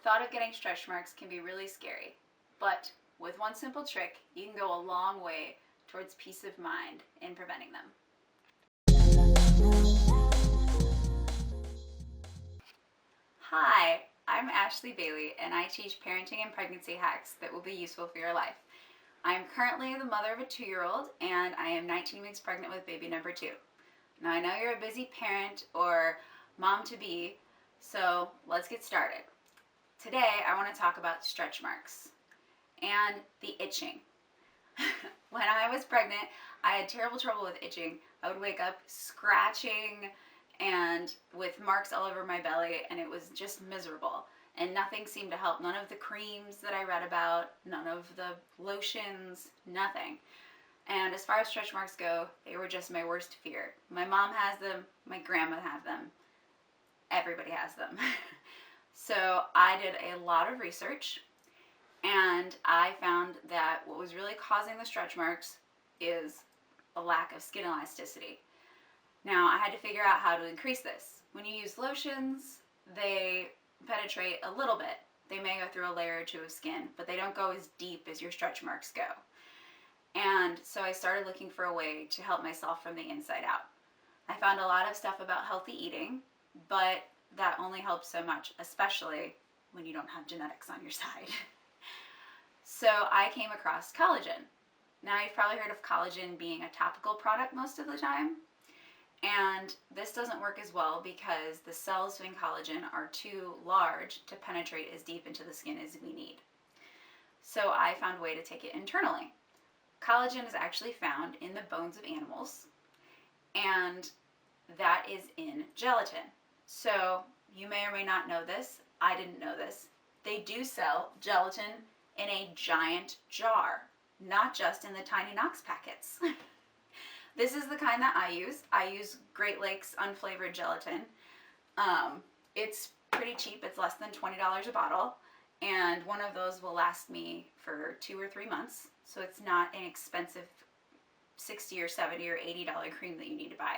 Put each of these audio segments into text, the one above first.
thought of getting stretch marks can be really scary, but with one simple trick, you can go a long way towards peace of mind in preventing them. Hi, I'm Ashley Bailey, and I teach parenting and pregnancy hacks that will be useful for your life. I'm currently the mother of a 2-year-old, and I am 19 weeks pregnant with baby number 2. Now, I know you're a busy parent or mom-to-be, so let's get started. Today, I want to talk about stretch marks and the itching. When I was pregnant, I had terrible trouble with itching. I would wake up scratching and with marks all over my belly, and it was just miserable. And nothing seemed to help. None of the creams that I read about, none of the lotions, nothing. And as far as stretch marks go, they were just my worst fear. My mom has them, my grandma has them, everybody has them. So I did a lot of research, and I found that what was really causing the stretch marks is a lack of skin elasticity. Now, I had to figure out how to increase this. When you use lotions, they penetrate a little bit. They may go through a layer or two of skin, but they don't go as deep as your stretch marks go. And so I started looking for a way to help myself from the inside out. I found a lot of stuff about healthy eating, but that only helps so much, especially when you don't have genetics on your side. So I came across collagen. Now, you've probably heard of collagen being a topical product most of the time. And this doesn't work as well because the cells in collagen are too large to penetrate as deep into the skin as we need. So I found a way to take it internally. Collagen is actually found in the bones of animals, and that is in gelatin. So you may or may not know this. I didn't know this. They do sell gelatin in a giant jar, not just in the tiny Knox packets. This is the kind that I use. I use Great Lakes unflavored gelatin. It's pretty cheap. It's less than $20 a bottle, and one of those will last me for 2 or 3 months. So it's not an expensive $60 or $70 or $80 cream that you need to buy.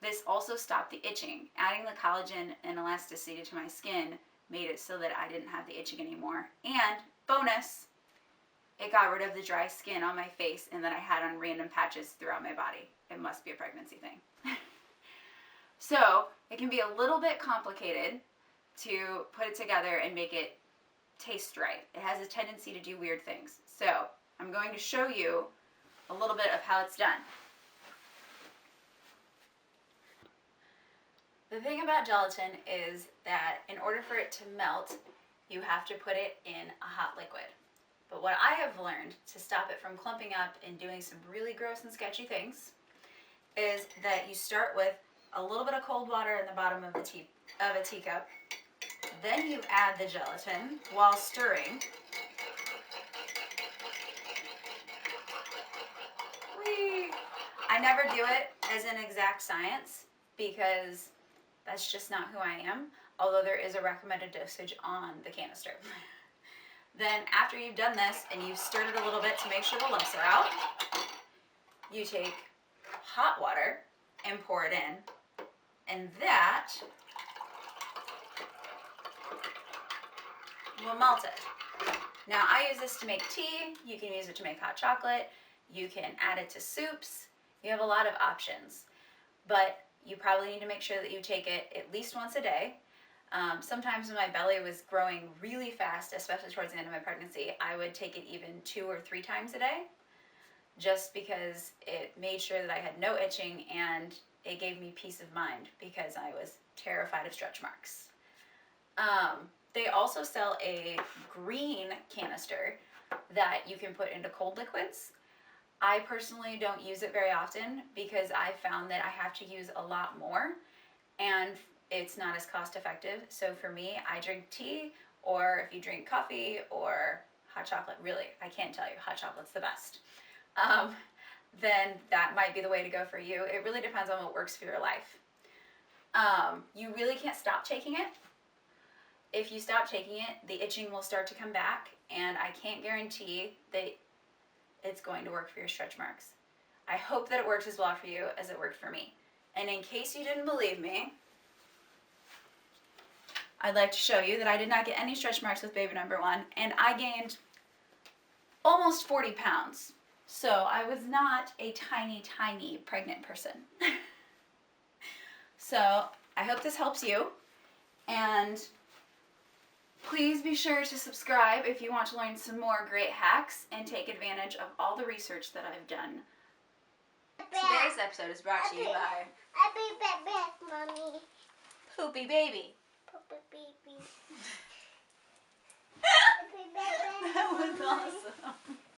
This also stopped the itching. Adding the collagen and elasticity to my skin made it so that I didn't have the itching anymore. And bonus, it got rid of the dry skin on my face and that I had on random patches throughout my body. It must be a pregnancy thing. So it can be a little bit complicated to put it together and make it taste right. It has a tendency to do weird things. So I'm going to show you a little bit of how it's done. The thing about gelatin is that in order for it to melt, you have to put it in a hot liquid. But what I have learned to stop it from clumping up and doing some really gross and sketchy things is that you start with a little bit of cold water in the bottom of a teacup. Then you add the gelatin while stirring. Whee! I never do it as an exact science because that's just not who I am, although there is a recommended dosage on the canister. Then after you've done this and you've stirred it a little bit to make sure the lumps are out, you take hot water and pour it in, and that will melt it. Now, I use this to make tea. You can use it to make hot chocolate. You can add it to soups. You have a lot of options, but you probably need to make sure that you take it at least once a day. Sometimes when my belly was growing really fast, especially towards the end of my pregnancy, I would take it even 2 or 3 times a day, just because it made sure that I had no itching and it gave me peace of mind because I was terrified of stretch marks. They also sell a green canister that you can put into cold liquids. I personally don't use it very often because I found that I have to use a lot more, and it's not as cost effective. So for me, I drink tea, or if you drink coffee or hot chocolate, really, I can't tell you, hot chocolate's the best. Then that might be the way to go for you. It really depends on what works for your life. You really can't stop taking it. If you stop taking it, the itching will start to come back, and I can't guarantee that it's going to work for your stretch marks. I hope that it works as well for you as it worked for me. And in case you didn't believe me, I'd like to show you that I did not get any stretch marks with baby number 1, and I gained almost 40 pounds. So I was not a tiny, tiny pregnant person. So I hope this helps you, and please be sure to subscribe if you want to learn some more great hacks and take advantage of all the research that I've done. Today's episode is brought to you by Mommy. Poopy Baby. Poopy baby. That was awesome.